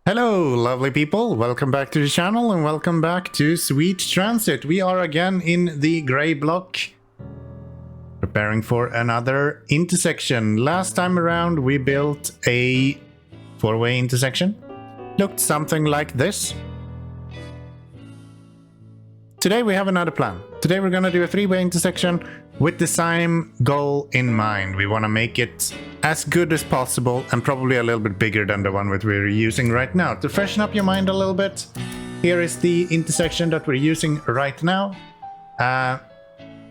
Hello, lovely people. Welcome back to the channel and welcome back to Sweet Transit. We are again in the gray block, preparing for another intersection. Last time around, we built a four-way intersection. Looked something like this. Today we have another plan. Today we're gonna do a three-way intersection with the same goal in mind. We want to make it as good as possible and probably a little bit bigger than the one that we're using right now. To freshen up your mind a little bit, here is the intersection that we're using right now.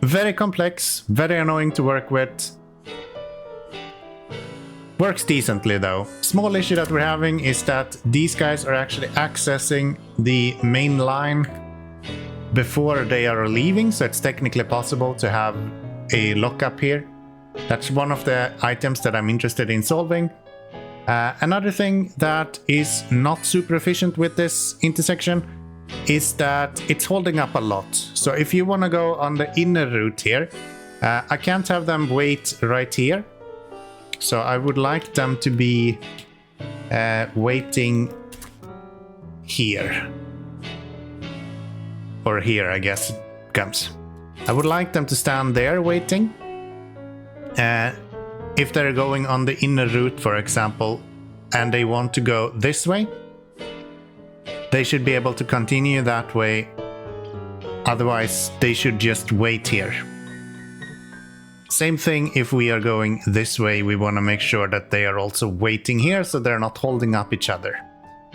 Very complex, very annoying to work with. Works decently though. Small issue that we're having is that these guys are actually accessing the main line before they are leaving, so it's technically possible to have a lockup here. That's one of the items that I'm interested in solving. Another thing that is not super efficient with this intersection is that it's holding up a lot. So if you want to go on the inner route here, I can't have them wait right here. So I would like them to be waiting here. Or here, I guess it comes. I would like them to stand there waiting. If they're going on the inner route, for example, and they want to go this way, they should be able to continue that way. Otherwise, they should just wait here. Same thing if we are going this way, we want to make sure that they are also waiting here so they're not holding up each other.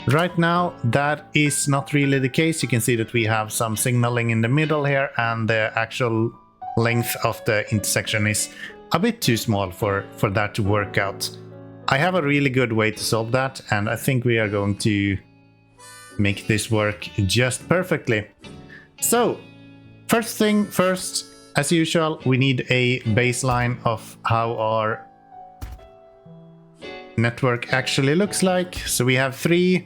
Right now, that is not really the case. You can see that we have some signaling in the middle here, and the actual length of the intersection is a bit too small for that to work out. I have a really good way to solve that, and I think we are going to make this work just perfectly. So, first thing first, as usual, we need a baseline of how our network actually looks like. So we have 3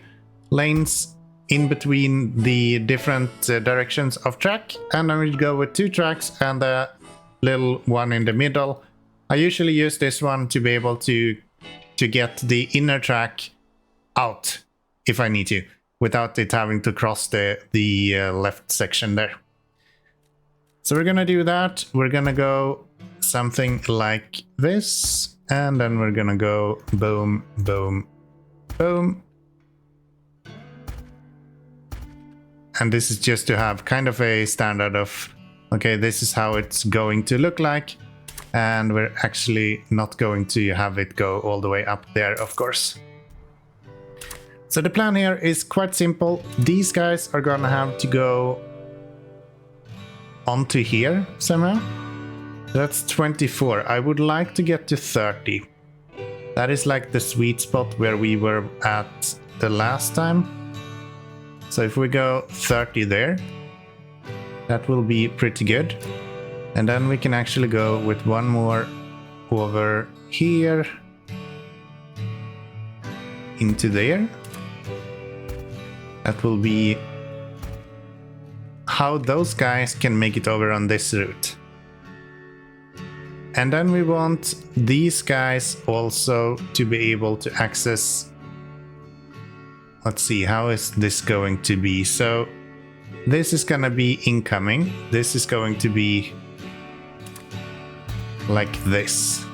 lanes in between the different directions of track, and then we go with 2 tracks and a little one in the middle. I usually use this one to be able to get the inner track out if I need to, without it having to cross the left section there. So we're gonna do that. We're gonna go something like this, and then we're gonna go boom, boom, boom. And this is just to have kind of a standard of, okay, this is how it's going to look like. And we're actually not going to have it go all the way up there, of course. So the plan here is quite simple. These guys are gonna have to go onto here somehow. That's 24. I would like to get to 30. That is like the sweet spot where we were at the last time. So if we go 30 there, that will be pretty good. And then we can actually go with one more over here into there. That will be how those guys can make it over on this route. And then we want these guys also to be able to access. Let's see, how is this going to be? So this is gonna be incoming. This is going to be like this,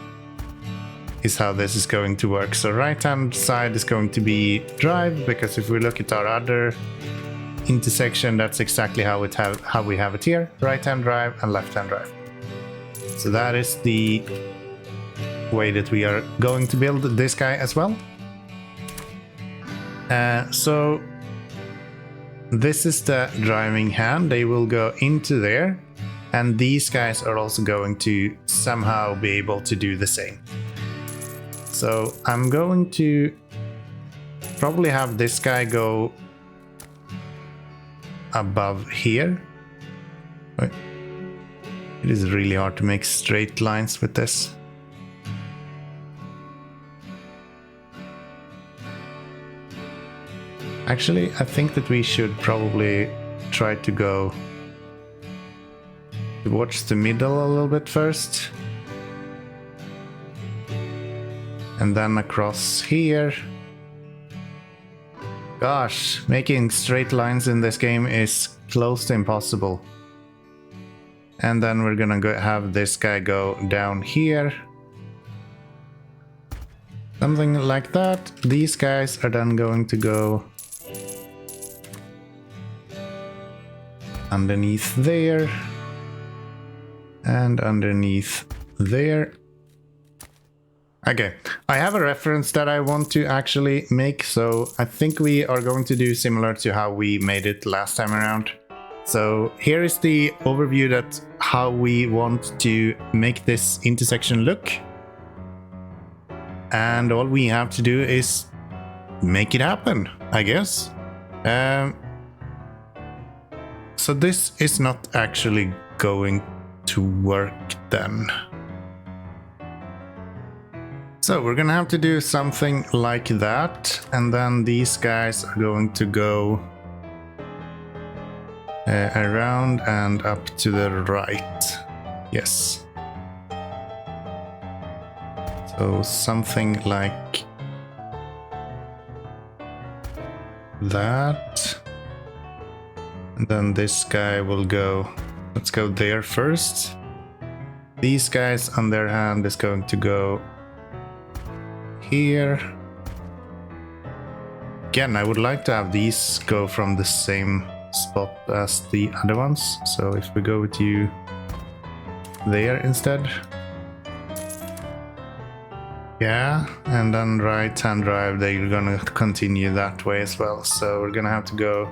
is how this is going to work. So right hand side is going to be drive, because if we look at our other intersection, that's exactly how we have it here. Right hand drive and left hand drive. So that is the way that we are going to build this guy as well. So this is the driving hand. They will go into there, and these guys are also going to somehow be able to do the same. So I'm going to probably have this guy go above here. Wait. It is really hard to make straight lines with this. Actually, I think that we should probably try to go towards the middle a little bit first. And then across here. Gosh, making straight lines in this game is close to impossible. And then we're gonna have this guy go down here. Something like that. These guys are then going to go underneath there. And underneath there. Okay, I have a reference that I want to actually make, so I think we are going to do similar to how we made it last time around. So here is the overview that how we want to make this intersection look. And all we have to do is make it happen, I guess. So this is not actually going to work then. So we're gonna have to do something like that, and then these guys are going to go around and up to the right. Yes. So something like that. And then this guy will go, let's go there first. These guys on their hand is going to go here. Again, I would like to have these go from the same spot as the other ones. So if we go with you there instead. Yeah, and then right hand drive, they're gonna continue that way as well. So we're gonna have to go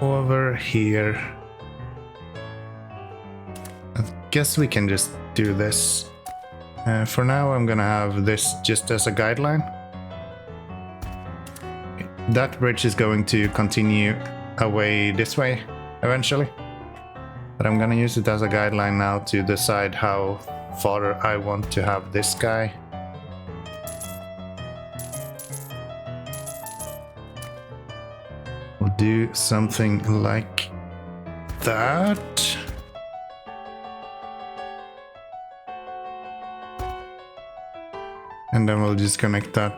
over here. I guess we can just do this. For now, I'm gonna have this just as a guideline. That bridge is going to continue away this way eventually. But I'm gonna use it as a guideline now to decide how far I want to have this guy. We'll do something like that. And then we'll just connect that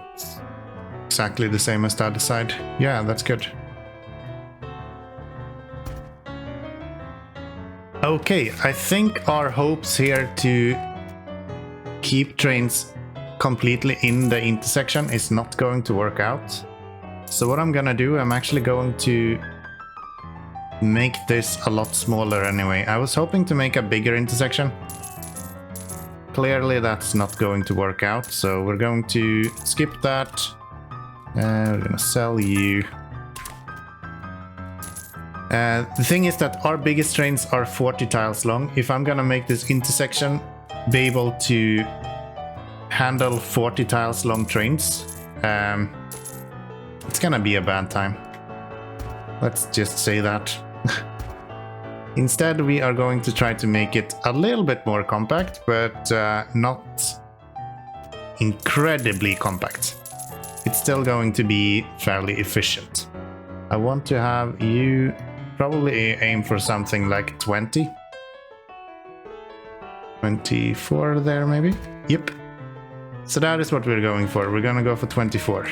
exactly the same as the other side. Yeah, that's good. Okay, I think our hopes here to keep trains completely in the intersection is not going to work out. So what I'm gonna do, I'm actually going to make this a lot smaller anyway. I was hoping to make a bigger intersection. Clearly that's not going to work out, so we're going to skip that. We're gonna sell you. The thing is that our biggest trains are 40 tiles long. If I'm gonna make this intersection be able to handle 40 tiles long trains, it's gonna be a bad time. Let's just say that. Instead, we are going to try to make it a little bit more compact, but not incredibly compact. It's still going to be fairly efficient. I want to have you probably aim for something like 20. 24 there maybe? Yep. So that is what we're going for. We're gonna go for 24.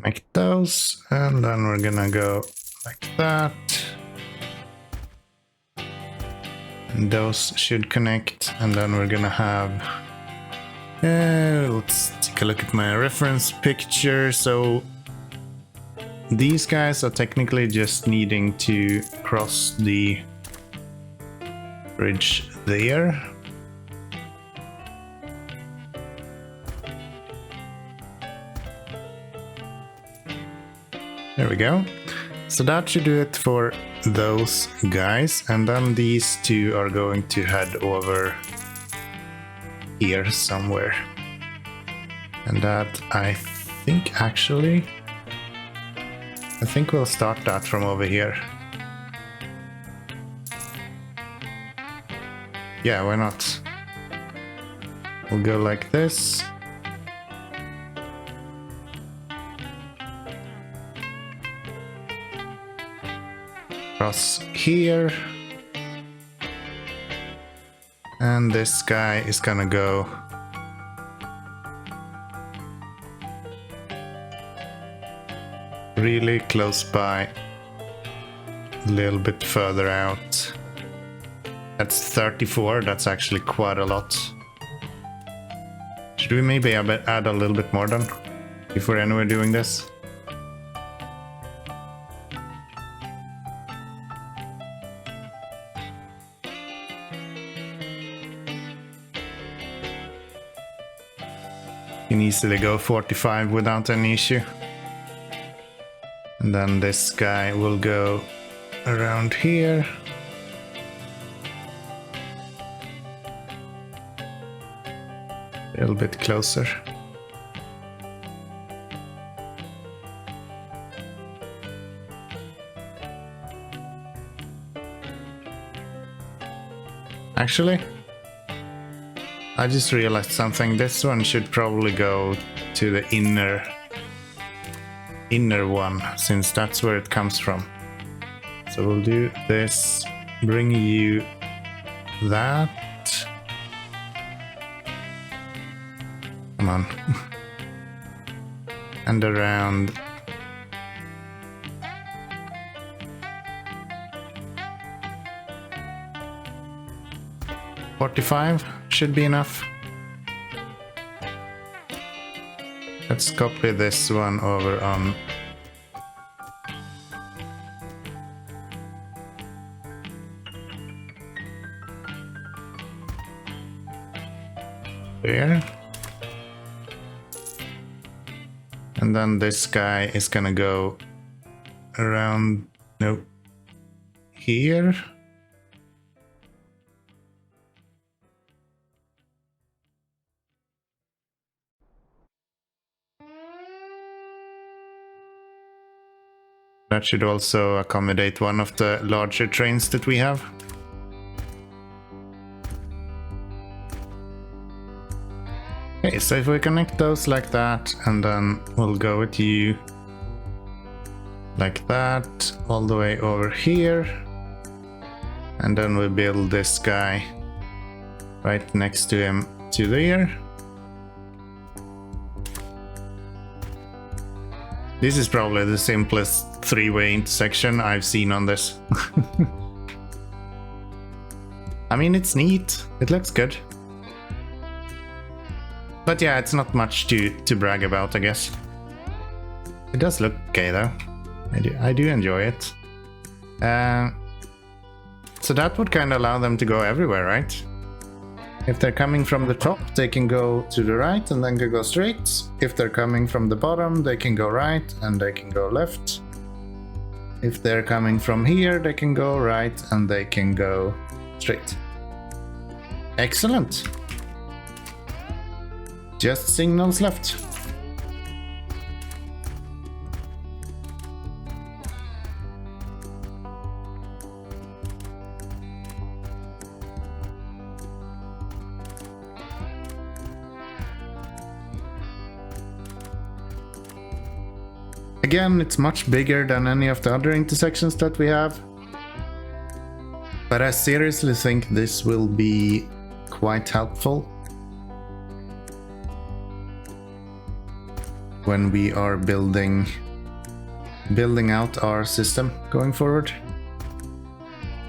Make those, and then we're gonna go like that. And those should connect, and then we're gonna have... let's take a look at my reference picture. So these guys are technically just needing to cross the bridge there. There we go. So that should do it for those guys, and then these two are going to head over here somewhere. And that I think we'll start that from over here. Yeah, why not? We'll go like this. Across here. And this guy is gonna go really close by, a little bit further out. That's 34, that's actually quite a lot. Should we maybe add a little bit more then, if we're anyway doing this? You can easily go 45 without any issue. And then this guy will go around here. A little bit closer. Actually, I just realized something. This one should probably go to the inner one, since that's where it comes from. So we'll do this, bring you that. Come on. And around. $45 should be enough. Let's copy this one over on there. And then this guy is gonna go around, nope, here. That should also accommodate one of the larger trains that we have. Okay, so if we connect those like that, and then we'll go with you like that, all the way over here. And then we build this guy right next to him to there. This is probably the simplest three-way intersection I've seen on this. I mean, it's neat. It looks good. But yeah, it's not much to brag about, I guess. It does look okay though. I do enjoy it. So that would kind of allow them to go everywhere, right? If they're coming from the top, they can go to the right and then can go straight. If they're coming from the bottom, they can go right and they can go left. If they're coming from here, they can go right and they can go straight. Excellent. Just signals left. Again, it's much bigger than any of the other intersections that we have. But I seriously think this will be quite helpful when we are building out our system going forward.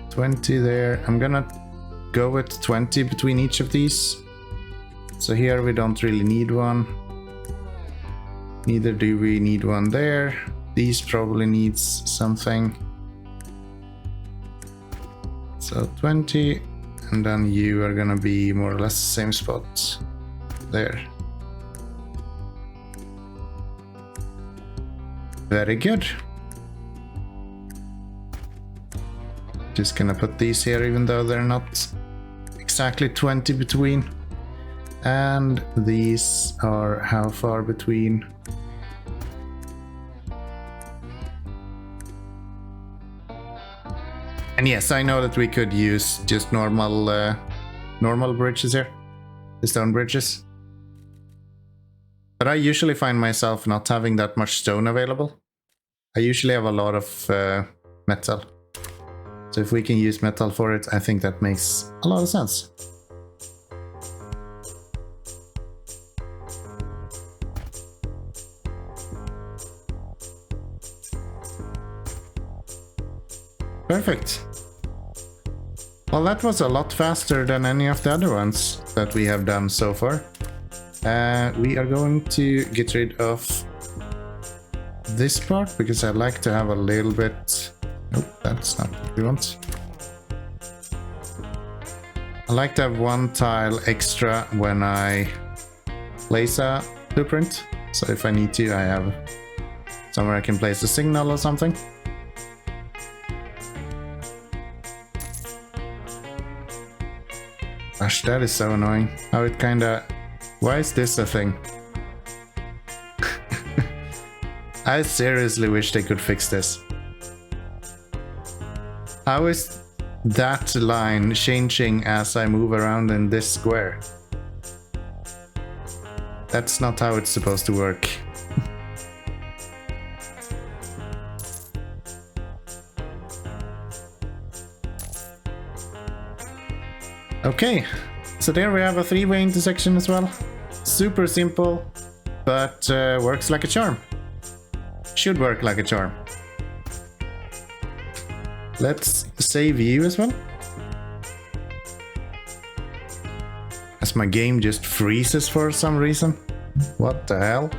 20 there. I'm gonna go with 20 between each of these. So here we don't really need one. Neither do we need one there. These probably needs something. So 20, and then you are gonna be more or less the same spot there. Very good. Just gonna put these here even though they're not exactly 20 between. And these are how far between? And yes, I know that we could use just normal bridges here, the stone bridges. But I usually find myself not having that much stone available. I usually have a lot of metal. So if we can use metal for it, I think that makes a lot of sense. Perfect. Well, that was a lot faster than any of the other ones that we have done so far. We are going to get rid of this part because I like to have a little bit... Oh, that's not what we want. I like to have one tile extra when I place a blueprint. So if I need to, I have somewhere I can place a signal or something. Gosh, that is so annoying. How it kinda... Why is this a thing? I seriously wish they could fix this. How is that line changing as I move around in this square? That's not how it's supposed to work. Okay, so there we have a three-way intersection as well. Super simple, but works like a charm. Should work like a charm. Let's save you as well. As my game just freezes for some reason. What the hell?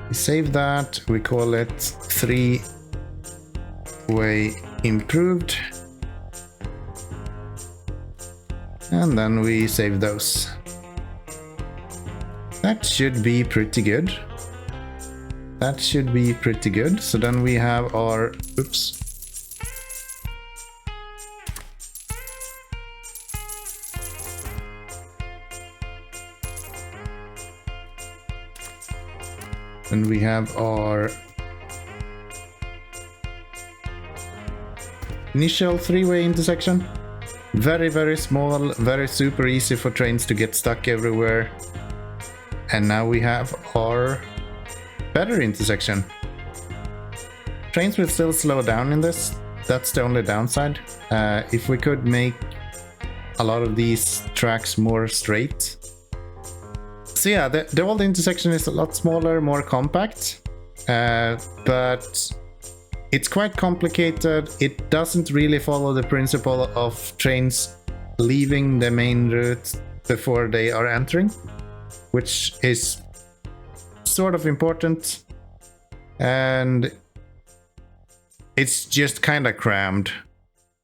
We save that, we call it three-way improved. And then we save those. That should be pretty good. That should be pretty good. So then we have our... Oops. And we have our initial three-way intersection. Very, very small, very super easy for trains to get stuck everywhere. And now we have our better intersection. Trains will still slow down in this. That's the only downside. If we could make a lot of these tracks more straight. So yeah, the old intersection is a lot smaller, more compact. But it's quite complicated. It doesn't really follow the principle of trains leaving the main route before they are entering, which is sort of important. And it's just kind of crammed.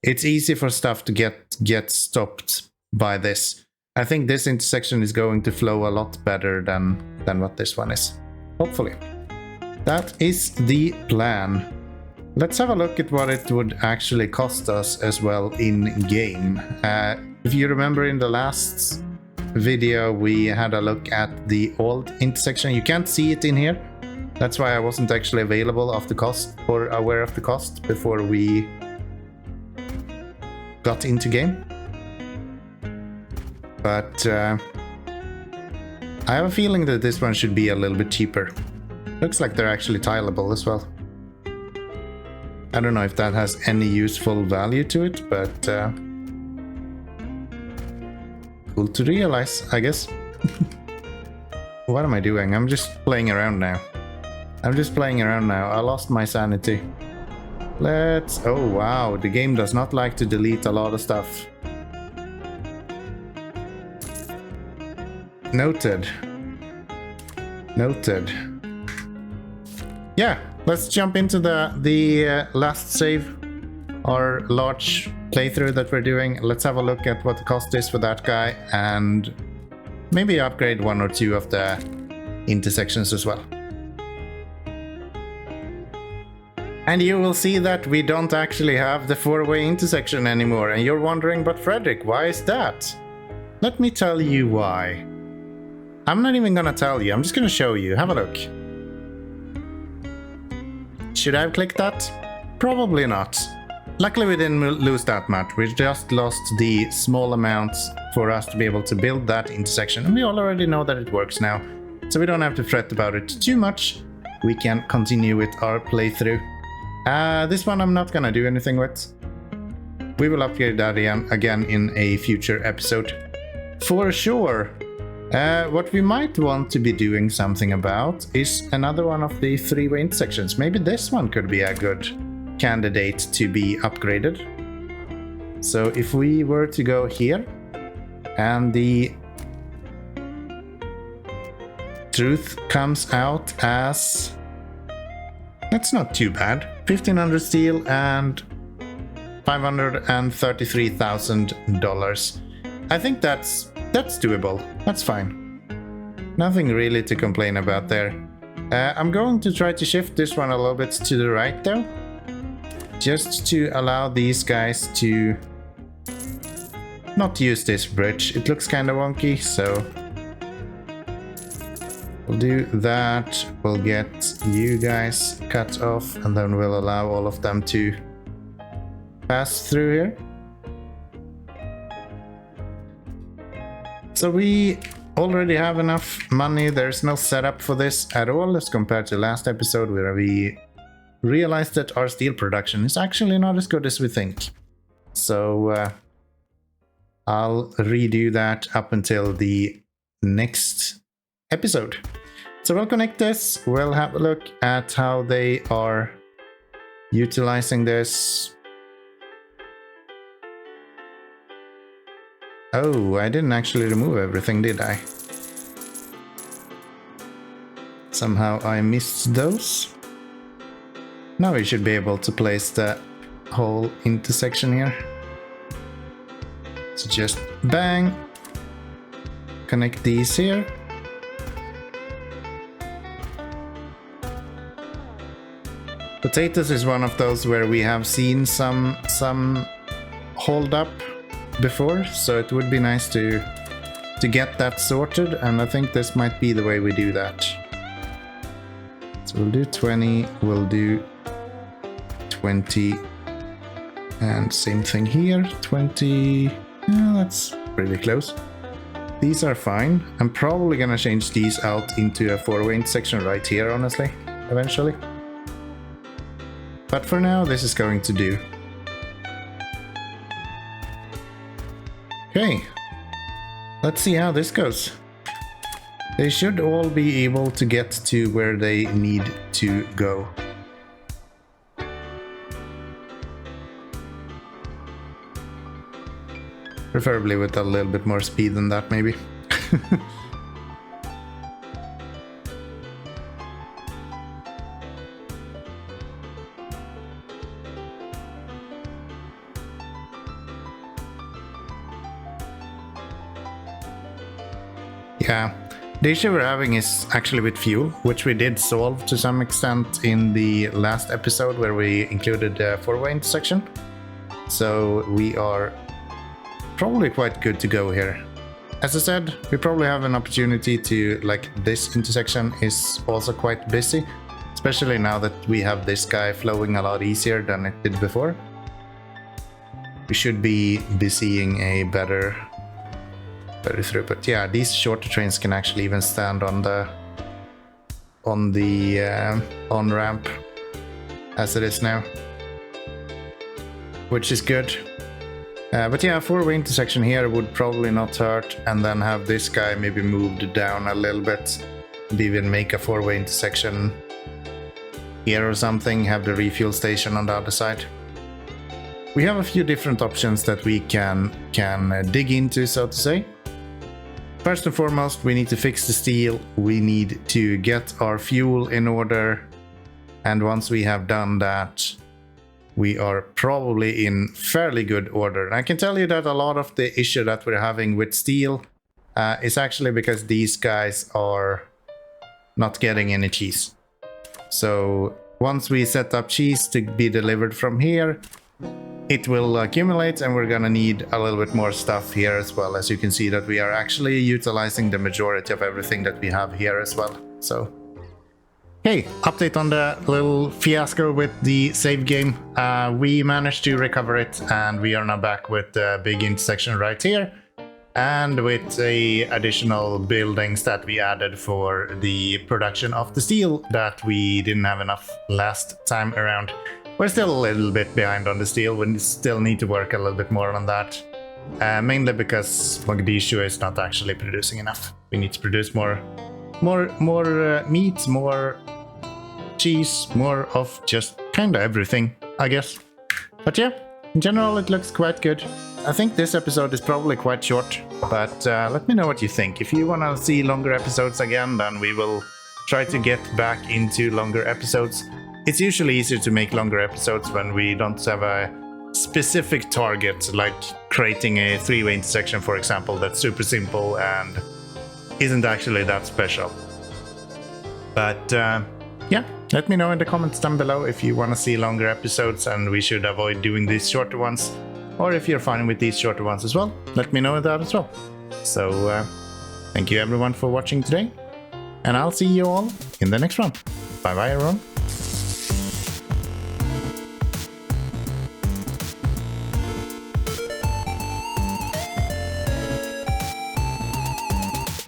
It's easy for stuff to get stopped by this. I think this intersection is going to flow a lot better than what this one is. Hopefully. That is the plan. Let's have a look at what it would actually cost us as well in game. If you remember in the last video we had a look at the old intersection. You can't see it in here. That's why I wasn't actually available of the cost or aware of the cost before we got into game. But I have a feeling that this one should be a little bit cheaper. Looks like they're actually tileable as well. I don't know if that has any useful value to it, but cool to realize, I guess. What am I doing? I'm just playing around now. I lost my sanity. Oh wow, the game does not like to delete a lot of stuff. Noted. Yeah, let's jump into the last save, our large playthrough that we're doing. Let's have a look at what the cost is for that guy and maybe upgrade one or two of the intersections as well. And you will see that we don't actually have the four-way intersection anymore. And you're wondering, but Frederick, why is that? Let me tell you why. I'm not even gonna tell you, I'm just gonna show you. Have a look. Should I have clicked that? Probably not. Luckily we didn't lose that much. We just lost the small amounts for us to be able to build that intersection. And we already know that it works now. So we don't have to fret about it too much. We can continue with our playthrough. This one I'm not gonna do anything with. We will upgrade that again in a future episode. For sure. What we might want to be doing something about is another one of the three-way intersections. Maybe this one could be a good candidate to be upgraded. So if we were to go here, and the truth comes out as... That's not too bad. 1500 steel and $533,000. I think that's doable. That's fine. Nothing really to complain about there. I'm going to try to shift this one a little bit to the right though. Just to allow these guys to not use this bridge. It looks kind of wonky, so we'll do that. We'll get you guys cut off and then we'll allow all of them to pass through here. So we already have enough money. There's no setup for this at all as compared to last episode where we realized that our steel production is actually not as good as we think. So I'll redo that up until the next episode. So we'll connect this. We'll have a look at how they are utilizing this. Oh, I didn't actually remove everything, did I? Somehow I missed those. Now we should be able to place the whole intersection here. So just bang. Connect these here. Potatoes is one of those where we have seen some hold up before, so it would be nice to get that sorted, and I think this might be the way we do that. So we'll do 20, we'll do 20, and same thing here, 20, yeah, that's pretty close. These are fine. I'm probably gonna change these out into a four-way intersection right here, honestly, eventually. But for now, this is going to do. Okay, let's see how this goes. They should all be able to get to where they need to go. Preferably with a little bit more speed than that, maybe. Yeah, the issue we're having is actually with fuel, which we did solve to some extent in the last episode where we included the four-way intersection. So we are probably quite good to go here. As I said, we probably have an opportunity to, like, this intersection is also quite busy, especially now that we have this guy flowing a lot easier than it did before. We should be seeing a better throughput. Yeah, these shorter trains can actually even stand on the on-ramp as it is now, which is good. But yeah, a four-way intersection here would probably not hurt, and then have this guy maybe moved down a little bit, maybe even make a four-way intersection here or something, have the refuel station on the other side. We have a few different options that we can dig into, so to say. First and foremost, we need to fix the steel, we need to get our fuel in order, and once we have done that, we are probably in fairly good order. And I can tell you that a lot of the issue that we're having with steel is actually because these guys are not getting any cheese. So once we set up cheese to be delivered from here, it will accumulate, and we're gonna need a little bit more stuff here as well. As you can see that we are actually utilizing the majority of everything that we have here as well. So, hey, update on the little fiasco with the save game. We managed to recover it, and we are now back with the big intersection right here, and with the additional buildings that we added for the production of the steel that we didn't have enough last time around. We're still a little bit behind on the steel. We still need to work a little bit more on that. Mainly because Mogadishu is not actually producing enough. We need to produce more meat, more cheese, more of just kind of everything, I guess. But yeah, in general it looks quite good. I think this episode is probably quite short, but let me know what you think. If you want to see longer episodes again, then we will try to get back into longer episodes. It's usually easier to make longer episodes when we don't have a specific target, like creating a three-way intersection, for example, that's super simple and isn't actually that special. But yeah, let me know in the comments down below if you want to see longer episodes and we should avoid doing these shorter ones, or if you're fine with these shorter ones as well. Let me know that as well. So thank you everyone for watching today, and I'll see you all in the next one. Bye bye everyone.